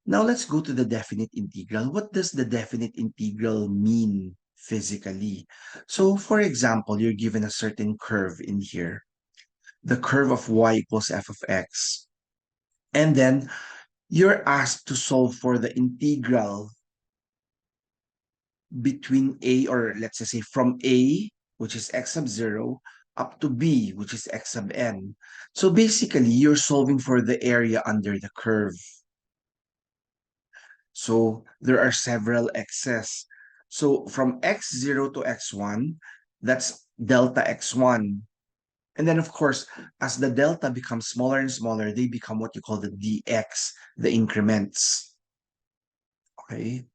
Now let's go to the definite integral. What does the definite integral mean physically? So for example, you're given a certain curve in here, the curve of y equals f of x. And then you're asked to solve for the integral between a, or let's just say from a, which is x sub 0, up to b, which is x sub n. So basically, you're solving for the area under the curve. So there are several x's. So from x0 to x1, that's delta x1. And then, of course, as the delta becomes smaller and smaller, they become what you call the dx, the increments. Okay.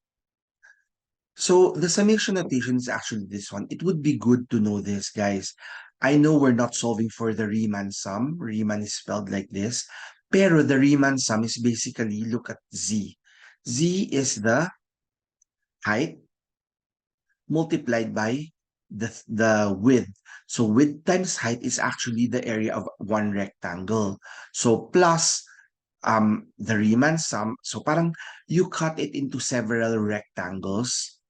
So the summation notation is actually this one. It would be good to know this, guys. I know we're not solving for the Riemann sum. Riemann is spelled like this. Pero the Riemann sum is basically, look at z. Z is the height multiplied by the width. So width times height is actually the area of one rectangle. So plus the Riemann sum. So parang you cut it into several rectangles.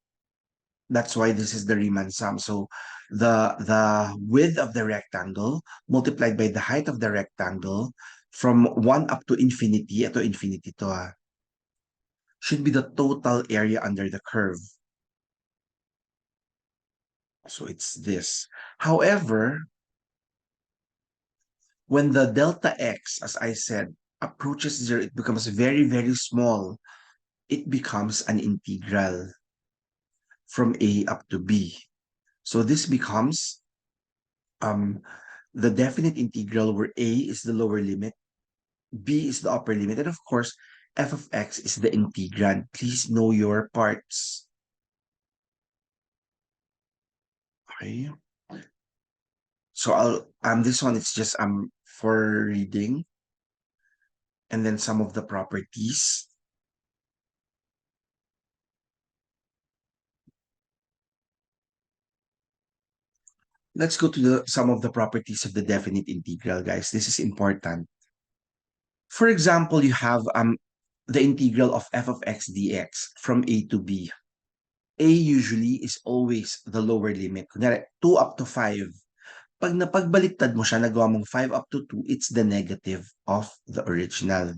That's why this is the Riemann sum. So the width of the rectangle multiplied by the height of the rectangle from 1 up to infinity, ito infinity to should be the total area under the curve. So it's this. However, when the delta x, as I said, approaches 0, it becomes very, very small. It becomes an integral from a up to b. So this becomes um, the definite integral where a is the lower limit, b is the upper limit, and of course, f of x is the integrand. Please know your parts. Okay. So this one it's just for reading, and then some of the properties. Let's go to some of the properties of the definite integral, guys. This is important. For example, you have the integral of f of x dx from a to b. A usually is always the lower limit. Kunyari, 2 up to 5. Pag napagbaliktad mo siya, nagawa mong 5 up to 2, it's the negative of the original.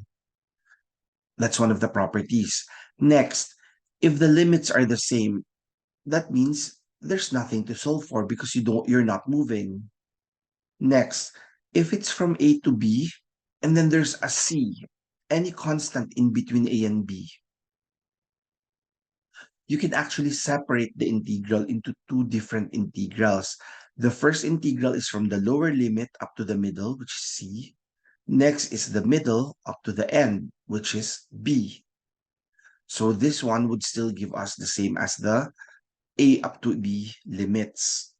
That's one of the properties. Next, if the limits are the same, that means there's nothing to solve for because you're not moving. Next, if it's from A to B, and then there's a C, any constant in between A and B, you can actually separate the integral into two different integrals. The first integral is from the lower limit up to the middle, which is C. Next is the middle up to the end, which is B. So this one would still give us the same as the A up to B limits.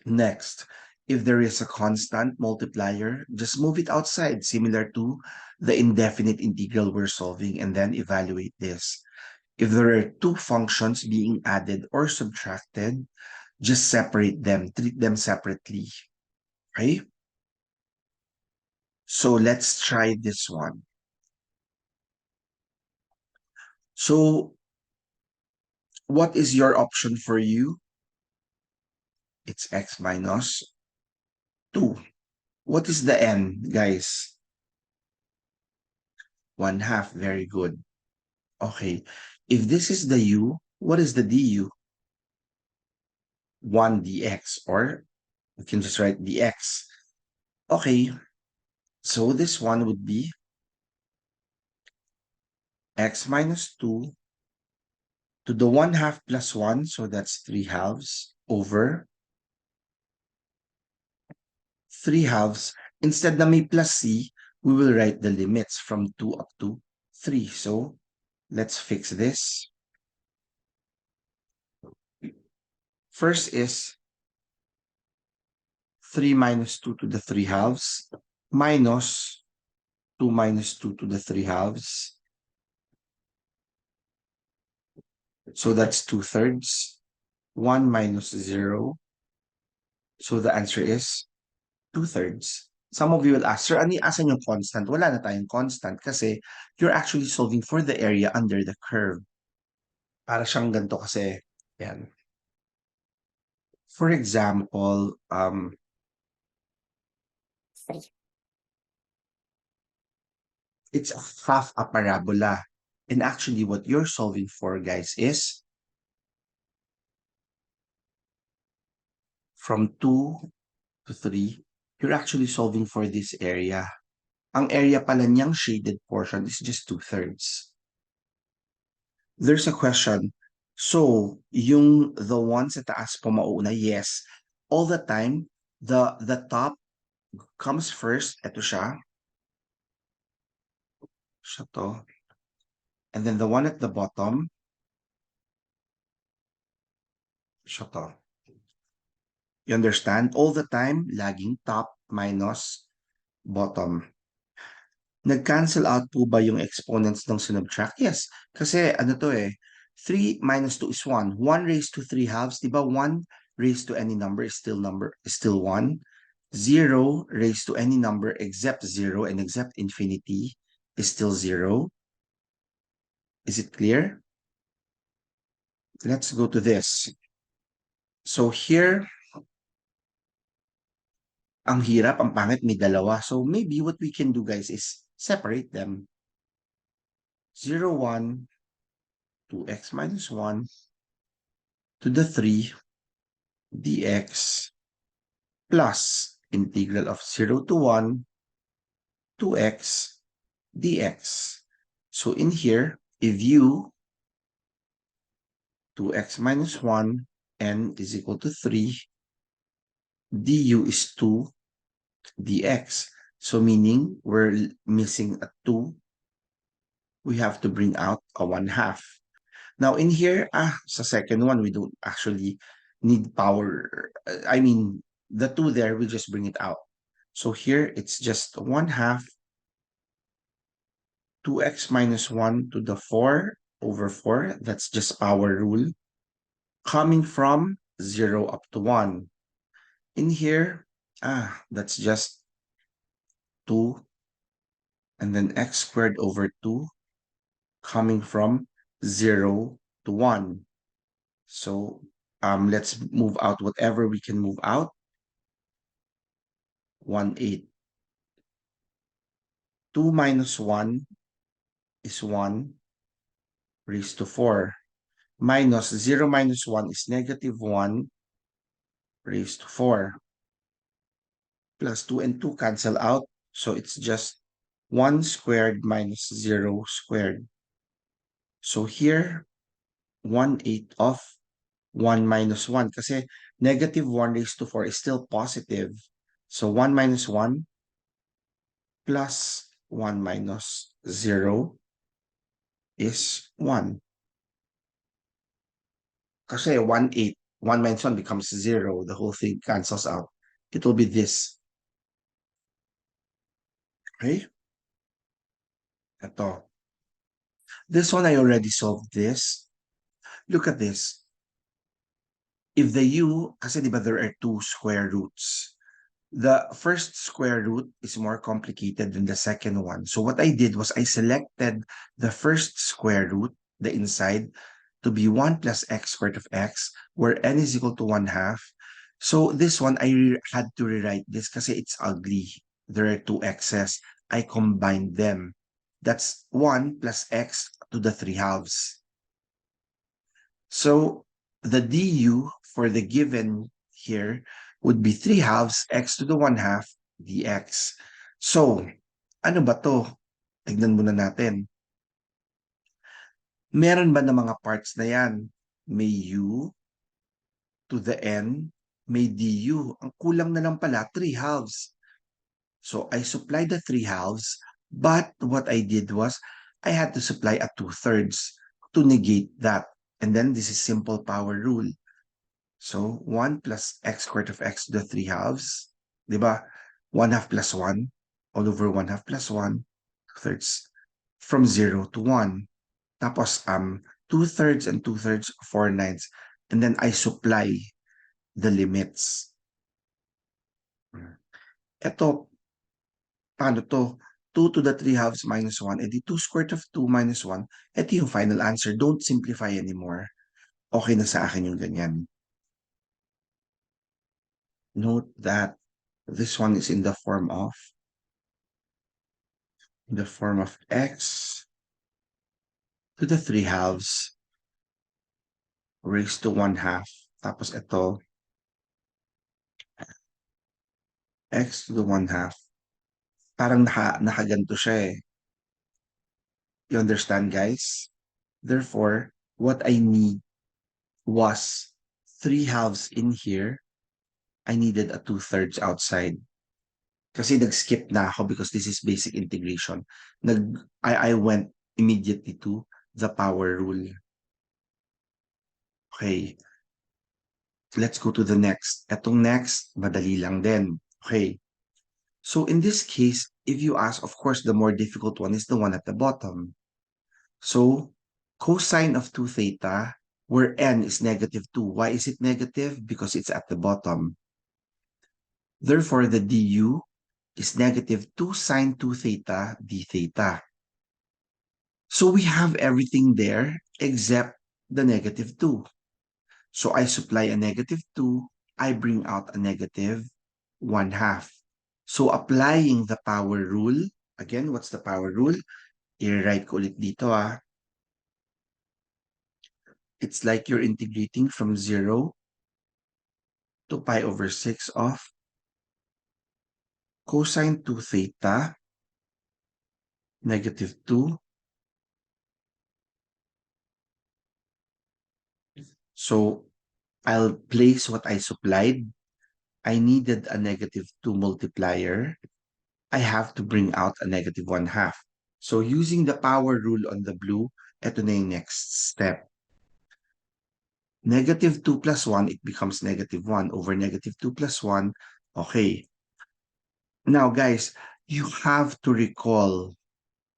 Next, if there is a constant multiplier, just move it outside, similar to the indefinite integral we're solving, and then evaluate this. If there are two functions being added or subtracted, just separate them, treat them separately. Okay? So let's try this one. So what is your option for you? It's x minus 2. What is the n, guys? 1/2. Very good. Okay. If this is the u, what is the du? 1 dx, or we can just write dx. Okay. So this one would be x minus 2 to the 1/2 plus 1, so that's 3/2 over 3/2. Instead na may plus c, we will write the limits from 2 up to 3. So let's fix this. First is 3 minus 2 to the 3/2 minus 2 minus 2 to the 3/2. So that's 2/3. 1 minus 0. So the answer is 2/3. Some of you will ask, Sir, asan yung constant? Wala na tayong constant kasi you're actually solving for the area under the curve. Para siyang ganito kasi, yan. For example, it's half a parabola. And actually, what you're solving for, guys, is from 2 to 3, you're actually solving for this area. Ang area pala niyang shaded portion is just 2/3. There's a question. So, yung the one sa taas po mauuna, yes. All the time, the top comes first. Ito siya. Siya to. And then the one at the bottom, siya to. You understand? All the time, laging top minus bottom. Nag-cancel out po ba yung exponents ng sinubtract? Yes. Kasi ano to eh, 3 minus 2 is 1. 1 raised to 3 halves, di ba? 1 raised to any number is still 1. 0 raised to any number except 0 and except infinity is still 0. Is it clear? Let's go to this. So here, ang hirap, ang pangit, may dalawa. So maybe what we can do, guys, is separate them. 0, 1, 2x minus 1 to the 3 dx plus integral of 0 to 1 2x dx. So in here, if you 2x minus 1 n is equal to 3, du is 2 dx. So meaning we're missing a 2. We have to bring out a 1/2. Now in here, sa second one, we don't actually need power. I mean, the 2 there, we just bring it out. So here, it's just 1/2 2x minus 1 to the 4 over 4. That's just power rule. Coming from 0 up to 1. In here, that's just 2. And then x squared over 2 coming from 0 to 1. So let's move out whatever we can move out. 1/8. 2 minus 1 is 1 raised to 4. Minus 0 minus 1 is negative 1 raised to 4. Plus 2 and 2 cancel out. So it's just 1 squared minus 0 squared. So here, 1/8 of 1 minus 1. Kasi negative 1 raised to 4 is still positive. So 1 minus 1 plus 1 minus 0 is 1. Kasi 1/8. 1 minus 1 becomes 0. The whole thing cancels out. It will be this. Okay? Ito. This one, I already solved this. Look at this. If the u, kasi di ba there are 2 square roots. The first square root is more complicated than the second one. So what I did was I selected the first square root, the inside, to be 1 plus x squared of x, where n is equal to 1/2. So this one, I had to rewrite this kasi it's ugly. There are 2 x's. I combined them. That's 1 plus x to the 3 halves. So the du for the given here would be 3 halves x to the 1/2 dx. So, ano ba to? Tignan muna natin. Meron ba ng mga parts na yan? May u to the n, may du. Ang kulang na lang pala, 3 halves. So, I supplied the 3 halves, but what I did was, I had to supply a 2/3 to negate that. And then, this is simple power rule. So, 1 plus x squared of x to the 3 halves. Diba? 1/2 plus 1 all over 1/2 plus 1 2/3 from 0 to 1. Tapos, 2/3 and 2/3, 4/9. And then I supply the limits. Ito, Paano to? 2 to the 3 halves minus 1, edi 2 squared of 2 minus 1. Ito yung final answer. Don't simplify anymore. Okay na sa akin yung ganyan. Note that this one is in the form of x to the 3 halves raised to 1 half. Tapos ito, x to the 1 half. Parang nakaganto siya eh. You understand, guys? Therefore, what I need was 3 halves in here. I needed a 2/3 outside. Kasi nag-skip na ako because this is basic integration. I went immediately to the power rule. Okay. Let's go to the next. Etong next, madali lang din. Okay. So in this case, if you ask, of course, the more difficult one is the one at the bottom. So cosine of 2 theta, where n is -2. Why is it negative? Because it's at the bottom. Therefore, the du is -2 sine 2 theta d theta. So we have everything there except the -2. So I supply a -2, I bring out a -1 half. So applying the power rule, again, what's the power rule? I-write ko ulit dito ah. It's like you're integrating from 0 to pi over 6 of cosine 2 theta -2. So I'll place what I supplied. I needed a -2 multiplier. I have to bring out a -1 half. So using the power rule on the blue, ito na yung next step. -2 plus 1, it becomes -1 over -2 plus 1. Okay. Now, guys, you have to recall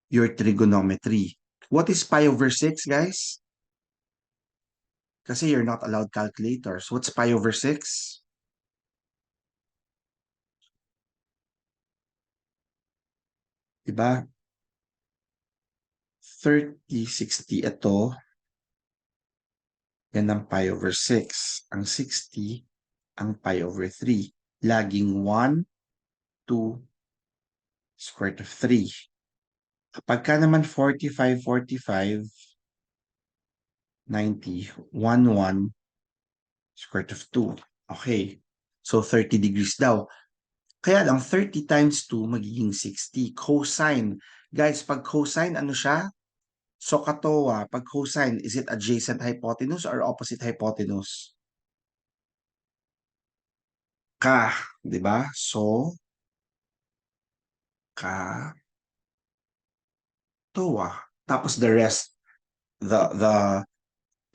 your trigonometry. What is pi over 6, guys? Kasi you're not allowed calculators. What's pi over 6? Diba? 30, 60 ito. Yan ang pi over 6. Ang 60, ang pi over 3. Laging 1, 2, square root of 3. Kapag ka naman 45, 45, 90, 1, 1, square root of 2. Okay. So 30 degrees daw. Kaya lang 30 times 2 magiging 60. Cosine. Guys, pag cosine, ano siya? SOHCAHTOA. Pag cosine, is it adjacent hypotenuse or opposite hypotenuse? Ka, di ba? So, ka, toa. Tapos the rest, the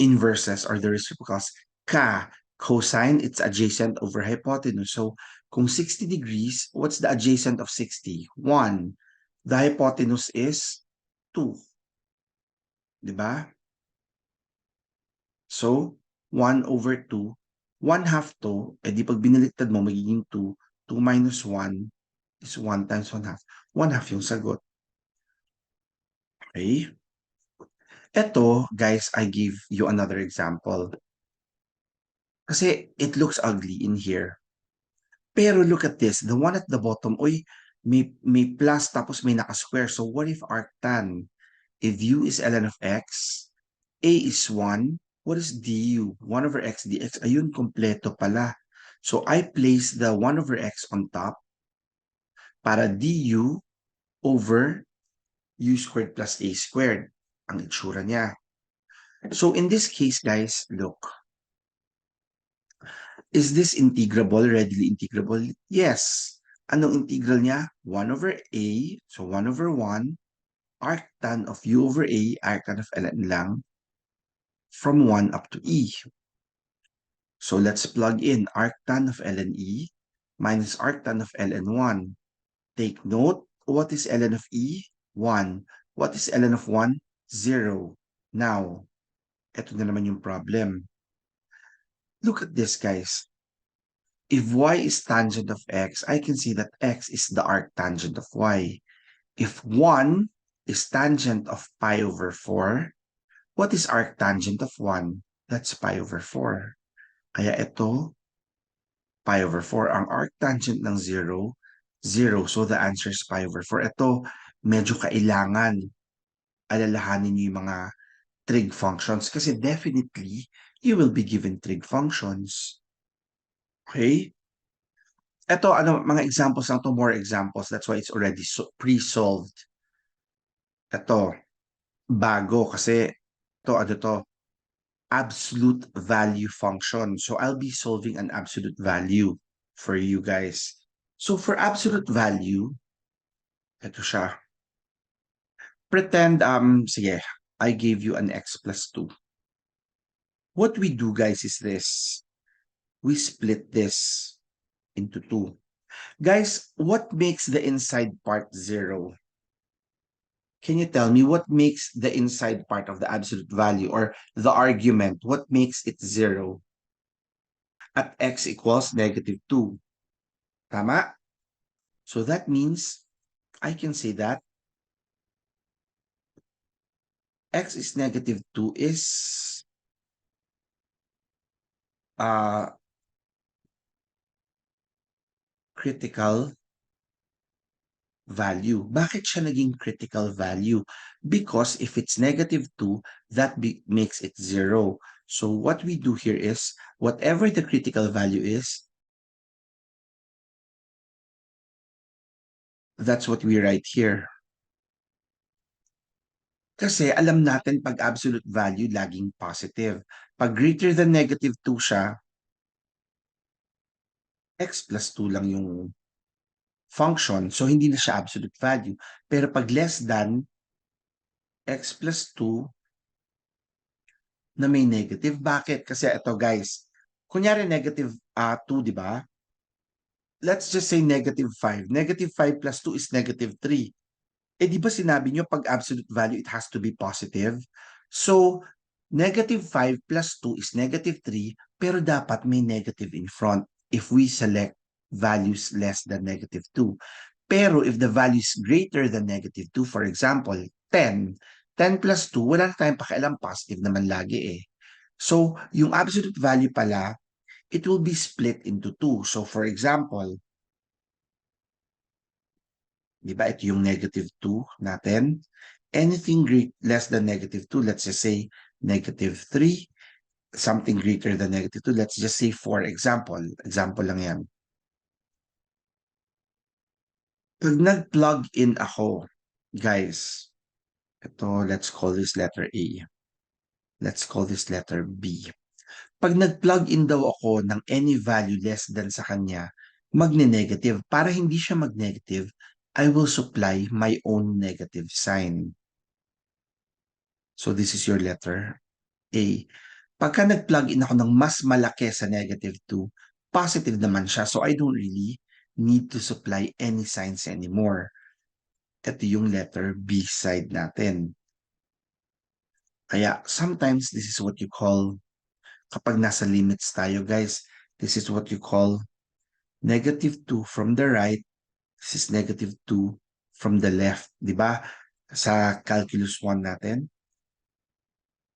inverses or the reciprocals, ka, cosine, it's adjacent over hypotenuse. So, kung 60 degrees, what's the adjacent of 60? 1. The hypotenuse is 2. Di ba? So, 1 over 2, 1 half to, edi pag binaliktad mo, magiging 2. 2 minus 1 is 1 times 1 half. 1 half yung sagot. Okay? Ito, guys, I give you another example. Kasi it looks ugly in here. Pero look at this. The one at the bottom, oy, may plus tapos may naka-square. So what if arctan? If u is ln of x, a is 1, what is du? 1 over x dx. Ayun, kompleto pala. So I place the 1 over x on top para du over u squared plus a squared. Ang itsura niya. So in this case, guys, look. Is this integrable, readily integrable? Yes. Anong integral niya? 1 over a, so 1 over 1, arctan of u over a, arctan of ln lang, from 1 up to e. So let's plug in arctan of ln e minus arctan of ln 1. Take note, what is ln of e? 1. What is ln of 1? 0. Now, ito na naman yung problem. Look at this, guys. If y is tangent of x, I can see that x is the arctangent of y. If 1 is tangent of pi over 4, what is arctangent of 1? That's pi over 4. Kaya ito, pi over 4. Ang arctangent ng 0, 0. So the answer is pi over 4. Ito, medyo kailangan alalahanin niyo yung mga trig functions kasi definitely you will be given trig functions. Okay? Ito, ano, mga examples lang to, more examples. That's why it's already pre-solved. Ito, bago kasi to ano to, absolute value function. So I'll be solving an absolute value for you guys. So for absolute value, ito siya. Pretend, sige, I gave you an x plus 2. What we do, guys, is this. We split this into 2. Guys, what makes the inside part 0? Can you tell me what makes the inside part of the absolute value or the argument? What makes it 0? At x equals negative 2. Tama? So that means I can say that x is negative 2 is critical value. Bakit siya naging critical value? Because if it's negative 2, that makes it 0. So what we do here is, whatever the critical value is, that's what we write here. Kasi alam natin pag absolute value, laging positive. Pag greater than negative 2 siya, x plus 2 lang yung function. So hindi na siya absolute value. Pero pag less than x plus 2 na may negative, bakit? Kasi ito guys, kunyari negative 2, di ba? Let's just say negative 5. Negative 5 plus 2 is negative 3. Eh di ba sinabi nyo pag absolute value, it has to be positive? So, negative 5 plus 2 is negative 3, pero dapat may negative in front if we select values less than negative 2. Pero if the value is greater than negative 2, for example, 10, 10 plus 2, wala na tayong pakialam, positive naman lagi eh. So, yung absolute value pala, it will be split into 2. So, for example, di ba, ito yung negative 2 natin. Anything less than negative 2, let's just say negative 3. Something greater than negative 2, let's just say 4. Example. Example lang yan. Pag nag-plug in ako, guys, ito, let's call this letter A. Let's call this letter B. Pag nag-plug in daw ako ng any value less than sa kanya, magne-negative. Para hindi siya mag-negative, I will supply my own negative sign. So this is your letter A. Pagka nag-plug in ako ng mas malaki sa negative 2, positive naman siya. So I don't really need to supply any signs anymore. Ito yung letter B side natin. Kaya sometimes this is what you call, kapag nasa limits tayo guys, this is what you call negative 2 from the right. This is negative 2 from the left. Di ba? Sa calculus 1 natin.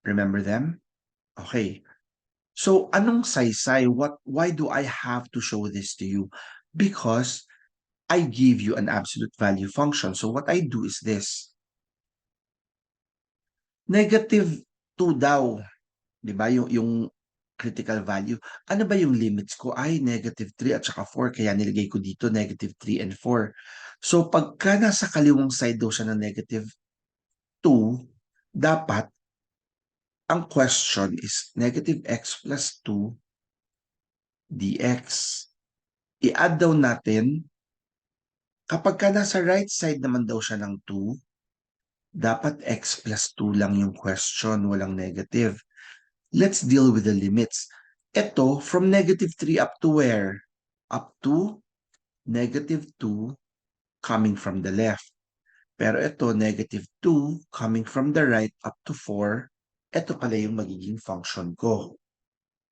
Remember them? Okay. So, anong saysay? Why do I have to show this to you? Because I give you an absolute value function. So, what I do is this. Negative 2 daw. Di ba? Yung critical value. Ano ba yung limits ko? Ay, negative 3 at saka 4. Kaya nilagay ko dito negative 3 and 4. So, pagka nasa kaliwang side daw siya ng negative 2, dapat ang question is negative x plus 2 dx. I-add daw natin, kapag ka nasa right side naman daw siya ng 2, dapat x plus 2 lang yung question, walang negative. Let's deal with the limits. Ito, from negative 3 up to where? Up to negative 2 coming from the left. Pero ito, negative 2 coming from the right up to 4. Ito pala yung magiging function ko.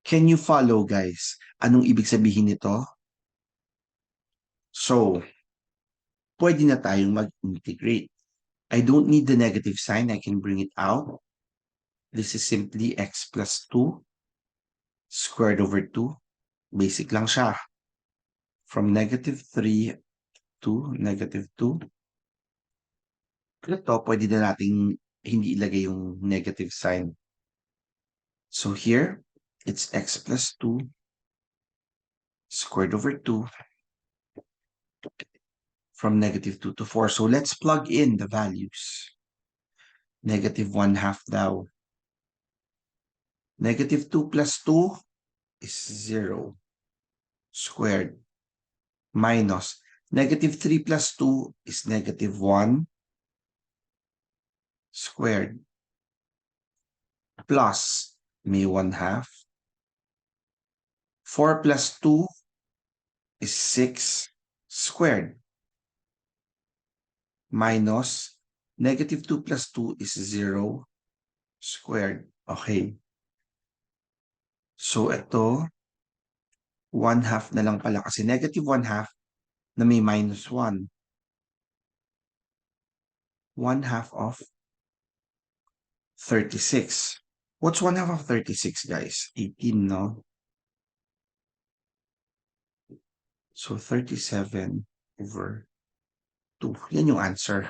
Can you follow, guys? Anong ibig sabihin nito? So, pwede na tayong mag-integrate. I don't need the negative sign. I can bring it out. This is simply x plus 2 squared over 2. Basic lang siya. From negative 3 to negative 2. Ito, pwede na nating hindi ilagay yung negative sign. So here, it's x plus 2 squared over 2 from negative 2 to 4. So let's plug in the values. Negative 1/2 daw. Negative 2 plus 2 is 0 squared minus negative 3 plus 2 is negative 1 squared plus may 1/2. 4 plus 2 is 6 squared minus negative 2 plus 2 is 0 squared. Okay. So ito, 1/2 na lang pala kasi negative 1/2 na may minus 1. 1/2 of 36. What's 1/2 of 36, guys? 18, no? So 37 over 2. Yan yung answer.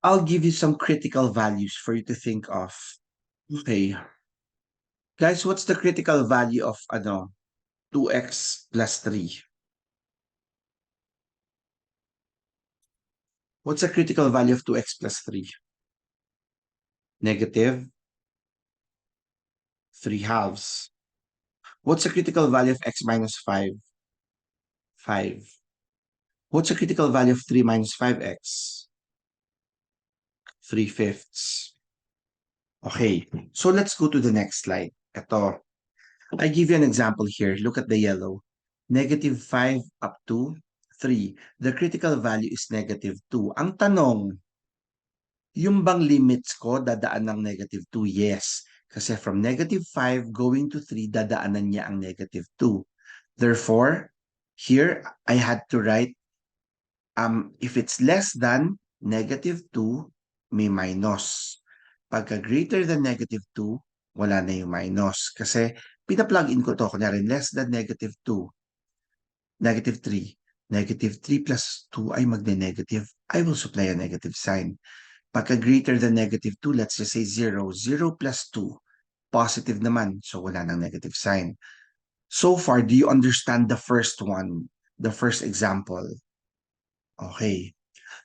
I'll give you some critical values for you to think of. Okay. Guys, what's the critical value of 2x plus 3? What's the critical value of 2x plus 3? Negative 3/2. What's the critical value of x minus 5? 5. What's the critical value of 3 minus 5x? 3/5. Okay, so let's go to the next slide. Ito, I give you an example here. Look at the yellow. Negative 5 up to 3. The critical value is negative 2. Ang tanong, yung bang limits ko dadaan ng negative 2? Yes. Kasi from negative 5 going to 3, dadaanan niya ang negative 2. Therefore, here I had to write, if it's less than negative 2, may minus. Pagka greater than negative 2, wala na yung minus. Kasi pina-plug in ko to. Kunyari, less than negative 2, negative 3. Negative 3 plus 2 ay magne-negative. I will supply a negative sign. Pagka greater than negative 2, let's just say 0. 0 plus 2, positive naman. So wala nang negative sign. So far, do you understand the first one? The first example? Okay.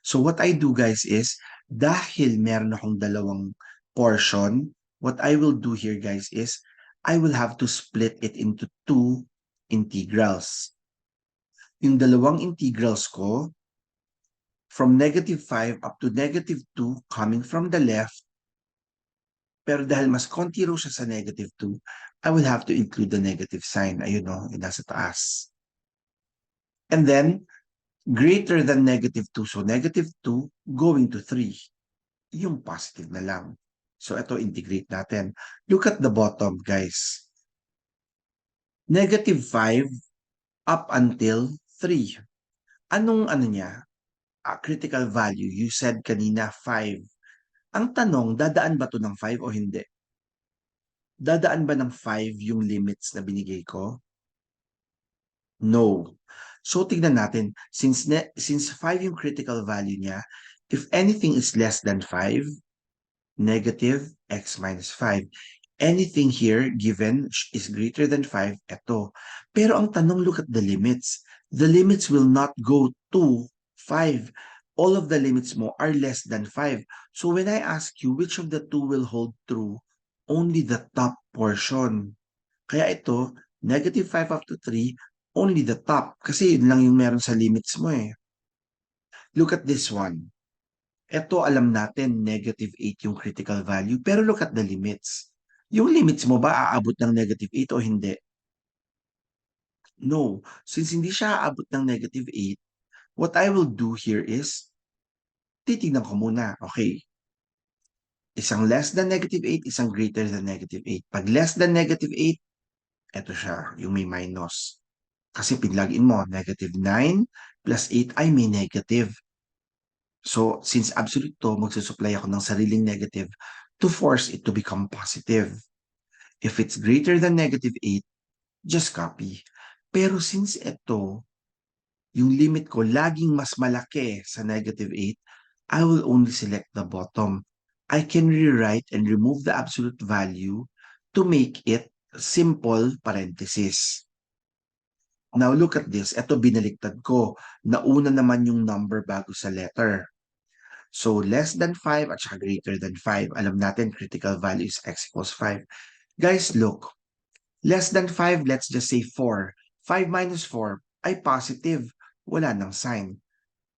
So what I do, guys, is dahil meron akong dalawang portion, what I will do here, guys, is I will have to split it into two integrals. Yung dalawang integrals ko, from negative 5 up to negative 2 coming from the left, pero dahil mas konti raw siya sa negative 2, I will have to include the negative sign. Ayun no, yung nasa taas. And then, greater than negative 2, so negative 2 going to 3. Yung positive na lang. So ito, integrate natin. Look at the bottom, guys. Negative 5 up until 3. Anong niya? Critical value. You said kanina 5. Ang tanong, dadaan ba to ng 5 o hindi? Dadaan ba ng 5 yung limits na binigay ko? No. So tignan natin, since 5 yung critical value niya, if anything is less than 5, negative x minus 5. Anything here given is greater than 5, eto. Pero ang tanong, look at the limits. The limits will not go to 5. All of the limits mo are less than 5. So when I ask you which of the two will hold true, only the top portion. Kaya ito, negative 5 up to 3, only the top. Kasi yun lang yung meron sa limits mo eh. Look at this one. Ito alam natin, negative 8 yung critical value. Pero look at the limits. Yung limits mo ba aabot ng negative 8 o hindi? No. Since hindi siya aabot ng negative 8, what I will do here is, titignan ko muna. Okay. Isang less than negative 8, isang greater than negative 8. Pag less than negative 8, eto siya, yung may minus. Kasi pinlagin mo, negative 9 plus 8 ay may negative. So, since absolute to, magsusupply ako ng sariling negative to force it to become positive. If it's greater than negative 8, just copy. Pero since ito, yung limit ko laging mas malaki sa negative 8, I will only select the bottom. I can rewrite and remove the absolute value to make it simple parenthesis. Now look at this. Ito binaliktad ko. Nauna naman yung number bago sa letter. So less than 5 at saka greater than 5. Alam natin critical value is x equals 5. Guys, look. Less than 5, let's just say 4. 5 minus 4 ay positive. Wala nang sign.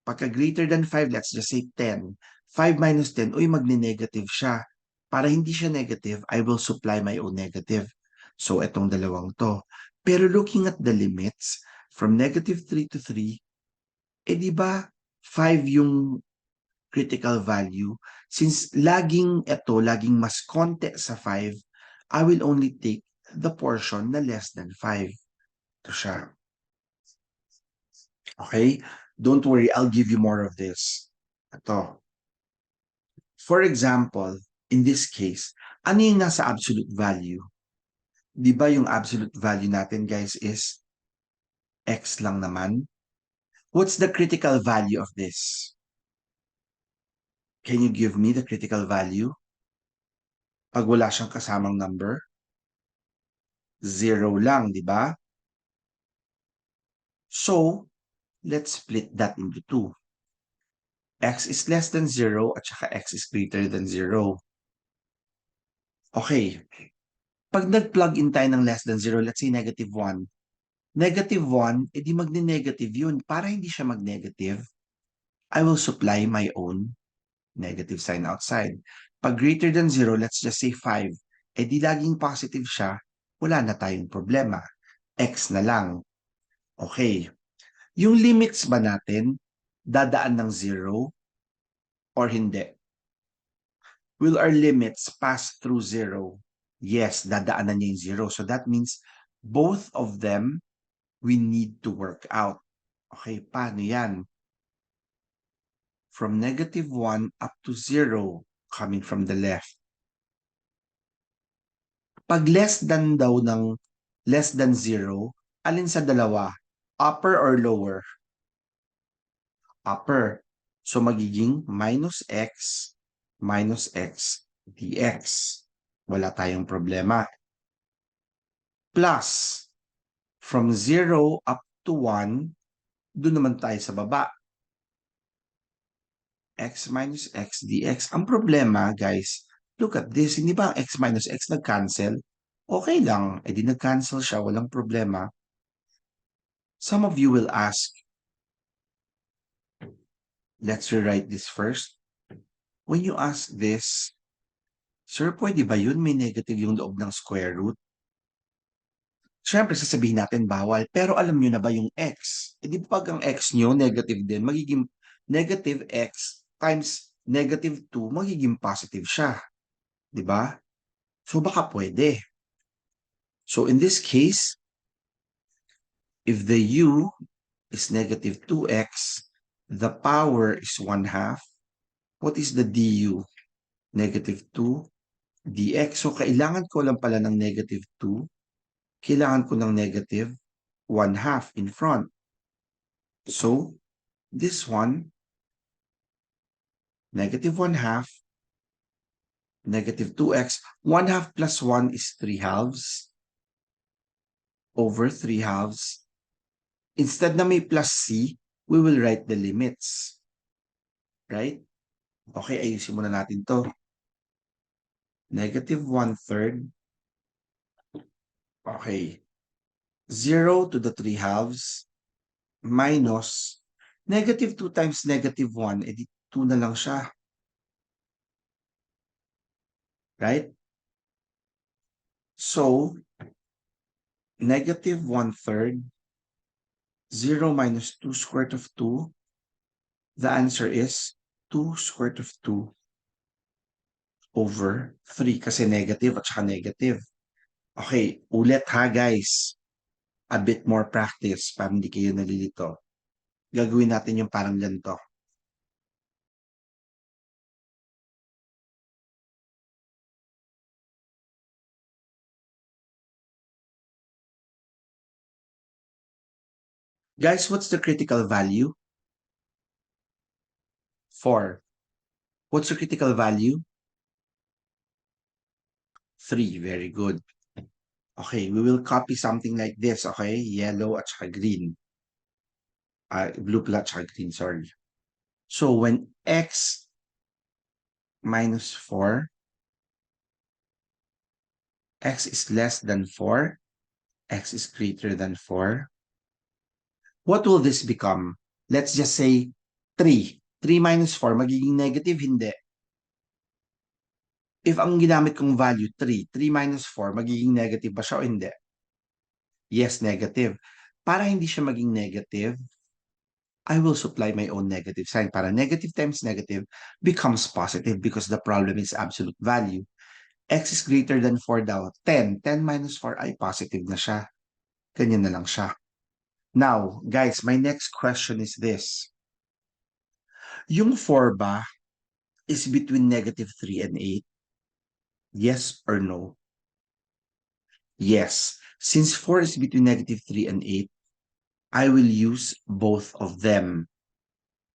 Pagka greater than 5, let's just say 10. 5 minus 10, uy, magne-negative siya. Para hindi siya negative, I will supply my own negative. So, etong dalawang to. Pero looking at the limits, from negative 3 to 3, di ba 5 yung critical value? Since laging mas konti sa 5, I will only take the portion na less than 5. Ito siya. Okay? Don't worry, I'll give you more of this. Ito. For example, in this case, ano yung nasa absolute value? Di ba yung absolute value natin, guys, is x lang naman? What's the critical value of this? Can you give me the critical value? Pag wala siyang kasamang number? 0 lang, di ba? So, let's split that into 2. X is less than 0 at saka x is greater than 0. Okay. Pag nag-plug in tayo ng less than 0, let's say negative 1. Negative 1, edi magne-negative yun. Para hindi siya mag-negative, I will supply my own negative sign outside. Pag greater than 0, let's just say 5. Edi laging positive siya, wala na tayong problema. X na lang. Okay. Yung limits ba natin, dadaan ng 0 or hindi? Will our limits pass through 0? Yes, dadaanan niya yung 0. So that means both of them we need to work out. Okay, paano yan? From negative 1 up to 0 coming from the left. Pag less than daw ng less than 0, alin sa dalawa? Upper or lower? Upper. So magiging minus x dx. Wala tayong problema. Plus, from 0 up to 1, doon naman tayo sa baba. X minus x dx. Ang problema, guys, look at this. Hindi ba ang x minus x nag-cancel? Okay lang. E di nag-cancel siya. Walang problema. Some of you will ask, let's rewrite this first. When you ask this, sir, pwede ba yun? May negative yung loob ng square root? Siyempre, sasabihin natin bawal. Pero alam nyo na ba yung x? E di pag ang x nyo negative din, magiging negative x times negative 2, magiging positive siya. Di ba? So baka pwede. So in this case, if the u is negative 2x, the power is 1/2. What is the du? Negative 2 dx. So kailangan ko lang pala ng negative 2. Kailangan ko ng negative 1/2 in front. So this one, negative 1/2, negative 2x, 1/2 plus 1 is 3/2 over 3/2. Instead na may plus c, we will write the limits. Right? Okay, ayusin muna natin to. Negative 1/3. Okay. 0 to the 3/2 minus negative 2 times negative 1, edi 2 na lang siya. Right? So, negative 1/3, 0 minus 2 square root of 2, the answer is 2 square root of 2. over 3 kasi negative at saka negative. Okay, ulit ha guys. A bit more practice para hindi kayo nalilito. Gagawin natin yung parang ganito. Guys, what's the critical value? 4. What's the critical value? 3. Very good. Okay, we will copy something like this, okay? Yellow at saka green. Blue pala at saka green, sorry. So, when x minus 4, x is less than 4, x is greater than 4, what will this become? Let's just say 3. 3 minus 4, magiging negative? Hindi. If ang ginamit kong value 3, 3 minus 4, magiging negative ba siya o hindi? Yes, negative. Para hindi siya maging negative, I will supply my own negative sign. Para negative times negative becomes positive because the problem is absolute value. X is greater than 4 daw. 10. 10 minus 4 ay positive na siya. Ganyan na lang siya. Now, guys, my next question is this. Yung 4 ba is between negative 3 and 8? Yes or no? Yes. Since 4 is between negative 3 and 8, I will use both of them.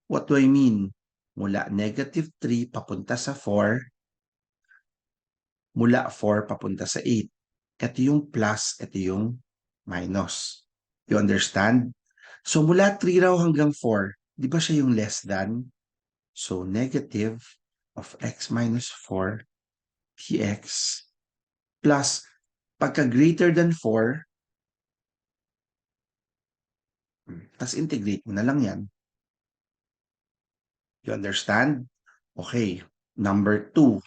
What do I mean? Mula negative 3 papunta sa 4, mula 4 papunta sa 8. Ito yung plus, ito yung minus. You understand? So mula 3 raw hanggang 4, di ba siya yung less than? So negative of x minus 4 dx plus pagka greater than 4, tas integrate mo na lang yan. You understand? Okay. Number 2.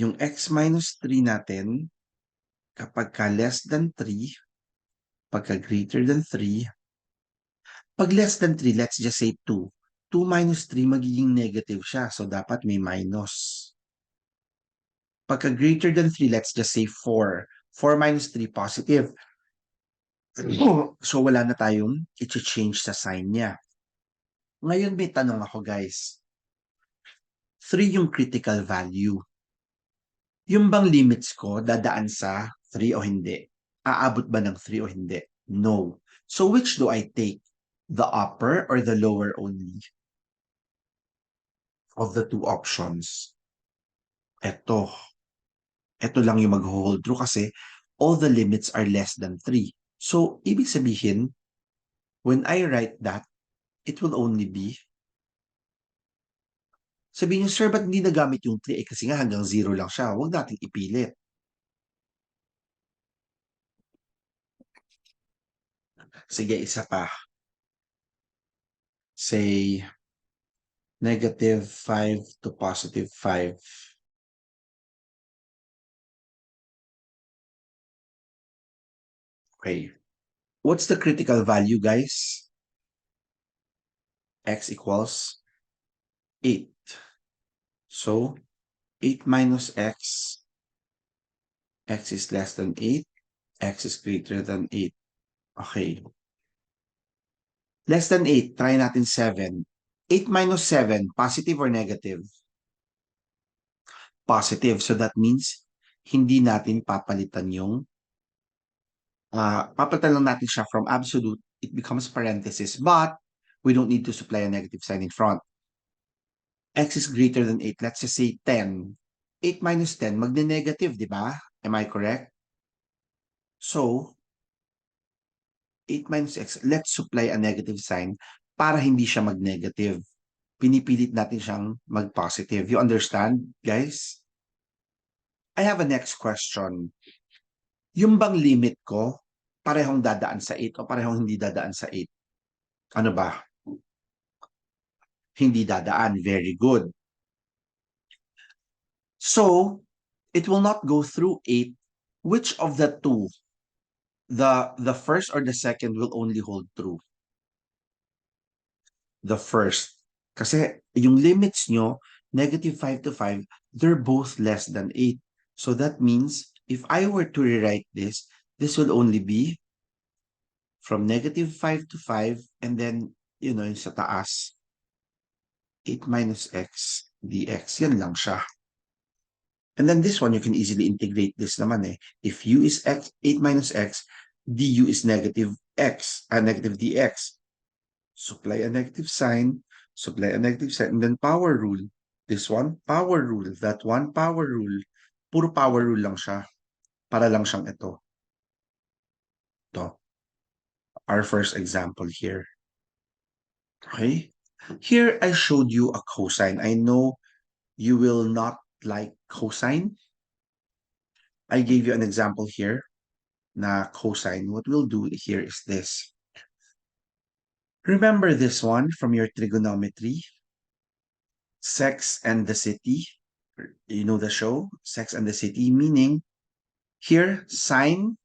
Yung x minus 3 natin, kapag ka less than 3, pagka greater than 3, pag less than 3, let's just say 2. 2 minus 3, magiging negative siya. So, dapat may minus. Pagka greater than 3, let's just say 4. 4 minus 3, positive. So, wala na tayong i-change sa sign niya. Ngayon, may tanong ako, guys. 3 yung critical value. Yung bang limits ko dadaan sa 3 o hindi? Aabot ba ng 3 o hindi? No. So which do I take? The upper or the lower only of the two options? Ito. Ito lang yung mag-hold true kasi all the limits are less than 3. So, ibig sabihin, when I write that, it will only be, sabihin nyo, sir, ba't hindi nagamit yung 3? Kasi nga hanggang 0 lang siya. Huwag natin ipilit. Sige, isa pa. Say, negative 5 to positive 5. Okay. What's the critical value, guys? X equals 8. So, 8 minus x, x is less than 8, x is greater than 8. Okay. Less than 8, try natin 7. 8 minus 7, positive or negative? Positive. So that means, hindi natin papalitan yung, papalitan lang natin siya from absolute, it becomes parenthesis, but we don't need to supply a negative sign in front. X is greater than 8, let's just say 10. 8 minus 10, magne-negative, di ba? Am I correct? So, 8 minus x, let's supply a negative sign para hindi siya mag-negative. Pinipilit natin siyang mag-positive. You understand, guys? I have a next question. Yung bang limit ko, parehong dadaan sa 8 o parehong hindi dadaan sa 8? Ano ba? Hindi dadaan. Very good. So, it will not go through 8. Which of the two? The first or the second will only hold true? The first. Kasi yung limits nyo, negative 5 to 5, they're both less than 8. So that means if I were to rewrite this will only be from negative 5 to 5 and then, yung sa taas, 8 minus x dx. Yan lang siya. And then this one, you can easily integrate this naman eh. If u is x, 8 minus x, du is negative x, negative dx. Supply a negative sign, and then power rule. This one, power rule. That one, power rule. Puro power rule lang siya. Para lang siyang ito. Ito. Our first example here. Okay? Here, I showed you a cosine. I know you will not like cosine. I gave you an example here na cosine. What we'll do here is this. Remember this one from your trigonometry? Sex and the City. You know the show? Sex and the City, meaning here, sine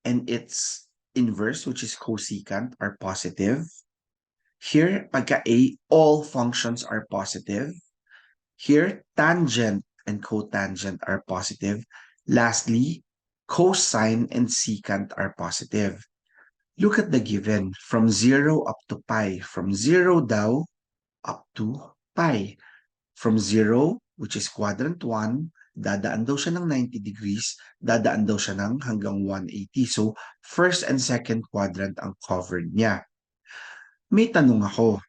and its inverse, which is cosecant, are positive. Here, pagka A, all functions are positive. Here, tangent and cotangent are positive. Lastly, cosine and secant are positive. Look at the given from 0 up to pi. From 0 daw up to pi. From 0, which is quadrant 1, dadaan daw siya ng 90 degrees, dadaan daw siya ng hanggang 180. So, first and second quadrant ang covered niya. May tanong ako.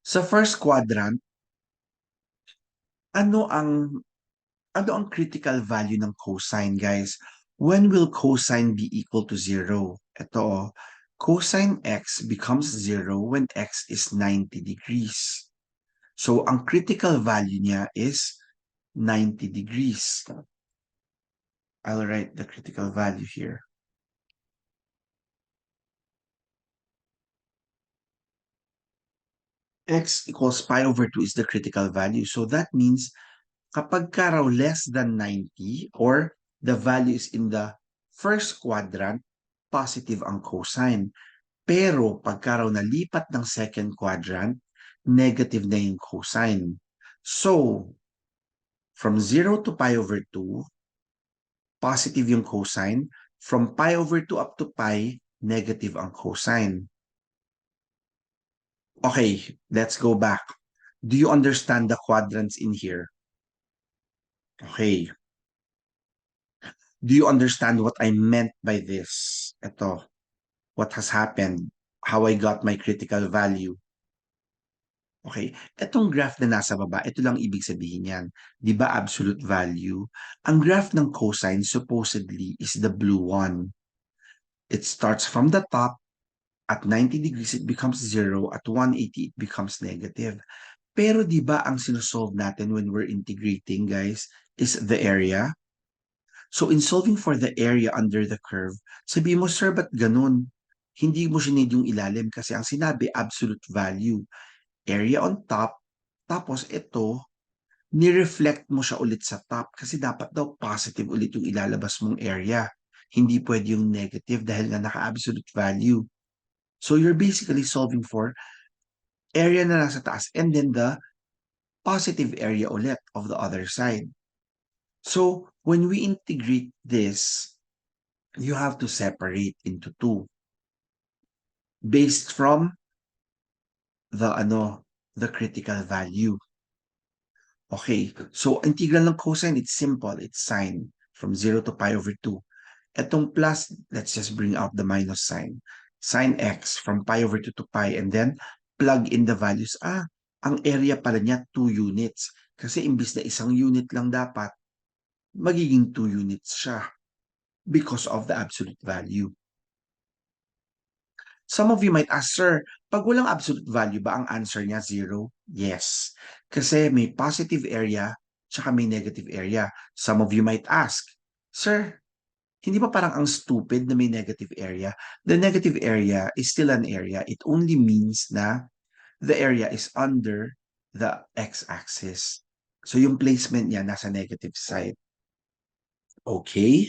Sa first quadrant, ano ang critical value ng cosine, guys? When will cosine be equal to 0? Ito, cosine x becomes 0 when x is 90 degrees. So, ang critical value niya is 90 degrees. I'll write the critical value here. X equals pi over 2 is the critical value. So that means kapag ka raw less than 90 or the value is in the first quadrant, positive ang cosine. Pero pagka raw nalipat ng second quadrant, negative na yung cosine. So, from 0 to pi over 2, positive yung cosine. From pi over 2 up to pi, negative ang cosine. Okay, let's go back. Do you understand the quadrants in here? Okay. Do you understand what I meant by this? Ito, what has happened, how I got my critical value. Okay, itong graph na nasa baba, ito lang ibig sabihin yan. Di ba absolute value? Ang graph ng cosine supposedly is the blue one. It starts from the top, at 90 degrees it becomes 0, at 180 it becomes negative. Pero di ba ang sinusolve natin when we're integrating, guys, is the area? So in solving for the area under the curve, sabi mo, sir, ba't ganun? Hindi mo sinid yung ilalim kasi ang sinabi, absolute value. Area on top, tapos ito, ni-reflect mo siya ulit sa top kasi dapat daw positive ulit yung ilalabas mong area. Hindi pwede yung negative dahil nga naka-absolute value. So you're basically solving for area na nasa taas and then the positive area ulit of the other side. So when we integrate this, you have to separate into two based from the critical value. Okay, so integral ng cosine, it's simple. It's sine from 0 to pi over 2. Etong plus, let's just bring out the minus sign. Sine x from pi over 2 to pi and then plug in the values. Ang area pala niya 2 units. Kasi imbis na isang unit lang dapat, magiging 2 units siya because of the absolute value. Some of you might ask, sir, pag walang absolute value ba ang answer niya 0? Yes. Kasi may positive area tsaka may negative area. Some of you might ask, sir, hindi ba parang ang stupid na may negative area? The negative area is still an area. It only means na the area is under the x-axis. So yung placement niya nasa negative side. Okay?